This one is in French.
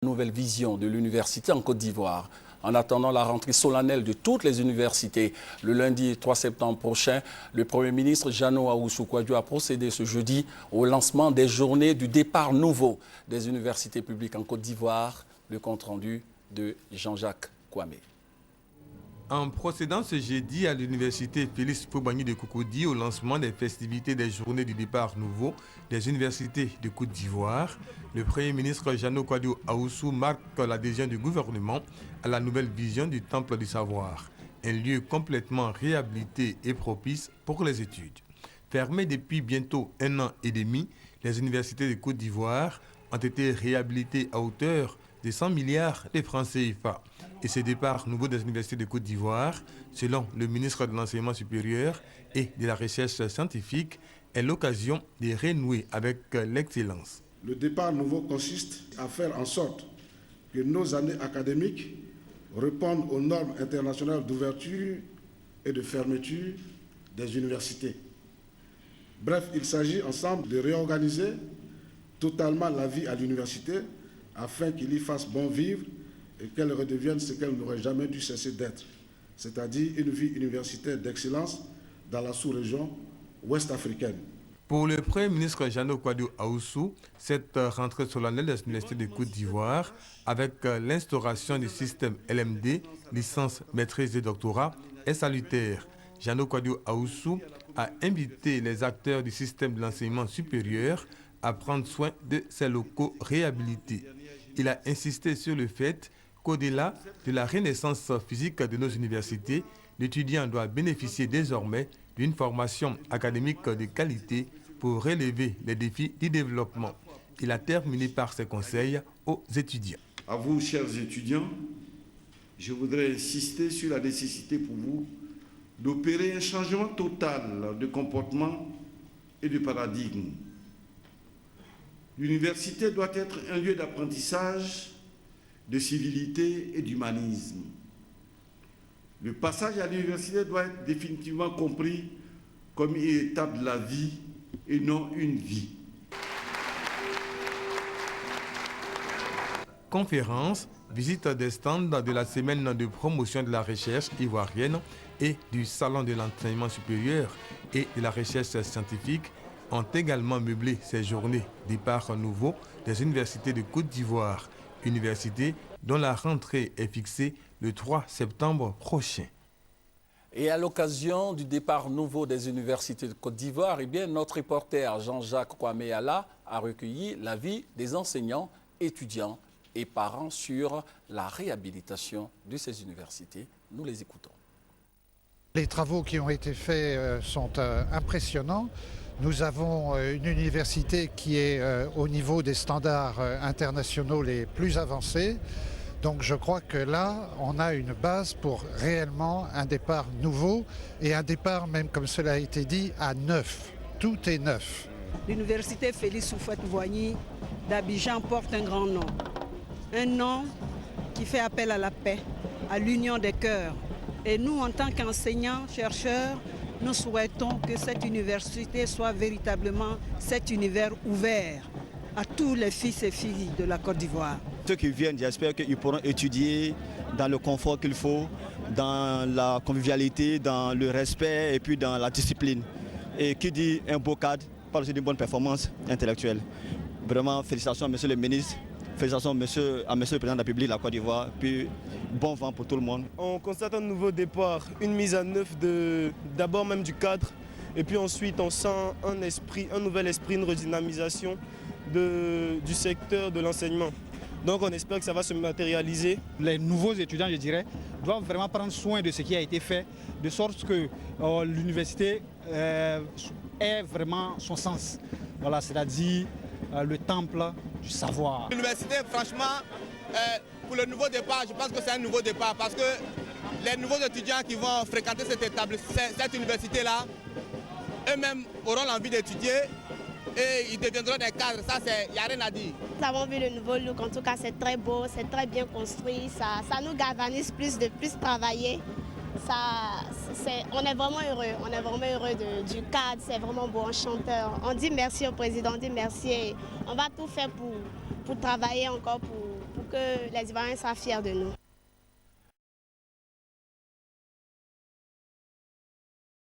Nouvelle vision de l'université en Côte d'Ivoire. En attendant la rentrée solennelle de toutes les universités, le lundi 3 septembre prochain, le Premier ministre Jeannot Ahoussou-Kouadio a procédé ce jeudi au lancement des journées du départ nouveau des universités publiques en Côte d'Ivoire. Le compte-rendu de Jean-Jacques Kwame. En procédant ce jeudi à l'université Félix Houphouët-Boigny de Cocody au lancement des festivités des journées du départ nouveau des universités de Côte d'Ivoire, le Premier ministre Jeannot Kouadio Ahoussou marque l'adhésion du gouvernement à la nouvelle vision du Temple du Savoir, un lieu complètement réhabilité et propice pour les études. Fermées depuis bientôt 1 an et demi, les universités de Côte d'Ivoire ont été réhabilitées à hauteur de 100 milliards de francs CFA. Et ce départ nouveau des universités de Côte d'Ivoire, selon le ministre de l'Enseignement supérieur et de la Recherche scientifique, est l'occasion de renouer avec l'excellence. Le départ nouveau consiste à faire en sorte que nos années académiques répondent aux normes internationales d'ouverture et de fermeture des universités. Bref, il s'agit ensemble de réorganiser totalement la vie à l'université afin qu'il y fasse bon vivre et qu'elle redevienne ce qu'elle n'aurait jamais dû cesser d'être, c'est-à-dire une vie universitaire d'excellence dans la sous-région ouest-africaine. Pour le Premier ministre Jeannot Kouadio Ahoussou, cette rentrée solennelle des universités de Côte d'Ivoire, avec l'instauration du système LMD, licence, maîtrise et doctorat, est salutaire. Jeannot Kouadio Ahoussou a invité les acteurs du système de l'enseignement supérieur à prendre soin de ces locaux réhabilités. Il a insisté sur le fait qu'au-delà de la renaissance physique de nos universités, l'étudiant doit bénéficier désormais d'une formation académique de qualité pour relever les défis du développement. Il a terminé par ses conseils aux étudiants. À vous, chers étudiants, je voudrais insister sur la nécessité pour vous d'opérer un changement total de comportement et de paradigme. L'université doit être un lieu d'apprentissage, de civilité et d'humanisme. Le passage à l'université doit être définitivement compris comme une étape de la vie et non une vie. Conférence, visite des stands de la semaine de promotion de la recherche ivoirienne et du salon de l'enseignement supérieur et de la recherche scientifique ont également meublé ces journées départ nouveau des universités de Côte d'Ivoire, universités dont la rentrée est fixée le 3 septembre prochain. Et à l'occasion du départ nouveau des universités de Côte d'Ivoire, notre reporter Jean-Jacques Kwame a recueilli l'avis des enseignants, étudiants et parents sur la réhabilitation de ces universités. Nous les écoutons. Les travaux qui ont été faits sont impressionnants. Nous avons une université qui est au niveau des standards internationaux les plus avancés. Donc je crois que là, on a une base pour réellement un départ nouveau et un départ même, comme cela a été dit, à neuf. Tout est neuf. L'université Félix Houphouët-Boigny d'Abidjan porte un grand nom. Un nom qui fait appel à la paix, à l'union des cœurs. Et nous, en tant qu'enseignants, chercheurs, nous souhaitons que cette université soit véritablement cet univers ouvert à tous les fils et filles de la Côte d'Ivoire. Ceux qui viennent, j'espère qu'ils pourront étudier dans le confort qu'il faut, dans la convivialité, dans le respect et puis dans la discipline. Et qui dit un beau cadre, parle aussi d'une bonne performance intellectuelle. Vraiment, félicitations à monsieur le ministre, félicitations à monsieur le président de la République de la Côte d'Ivoire, puis bon vent pour tout le monde. On constate un nouveau départ, une mise à neuf d'abord même du cadre, et puis ensuite on sent un nouvel esprit, une redynamisation du secteur de l'enseignement. Donc on espère que ça va se matérialiser. Les nouveaux étudiants, je dirais, doivent vraiment prendre soin de ce qui a été fait, de sorte que l'université ait vraiment son sens. Voilà, c'est-à-dire le temple du savoir. L'université, franchement, pour le nouveau départ, je pense que c'est un nouveau départ parce que les nouveaux étudiants qui vont fréquenter cette université-là, eux-mêmes auront l'envie d'étudier et ils deviendront des cadres. Ça, il n'y a rien à dire. Nous avons vu le nouveau look, en tout cas c'est très beau, c'est très bien construit, ça nous galvanise de plus travailler. On est vraiment heureux du cadre, c'est vraiment beau, on dit merci au président, on dit merci et on va tout faire pour travailler encore, pour que les Ivoiriens soient fiers de nous.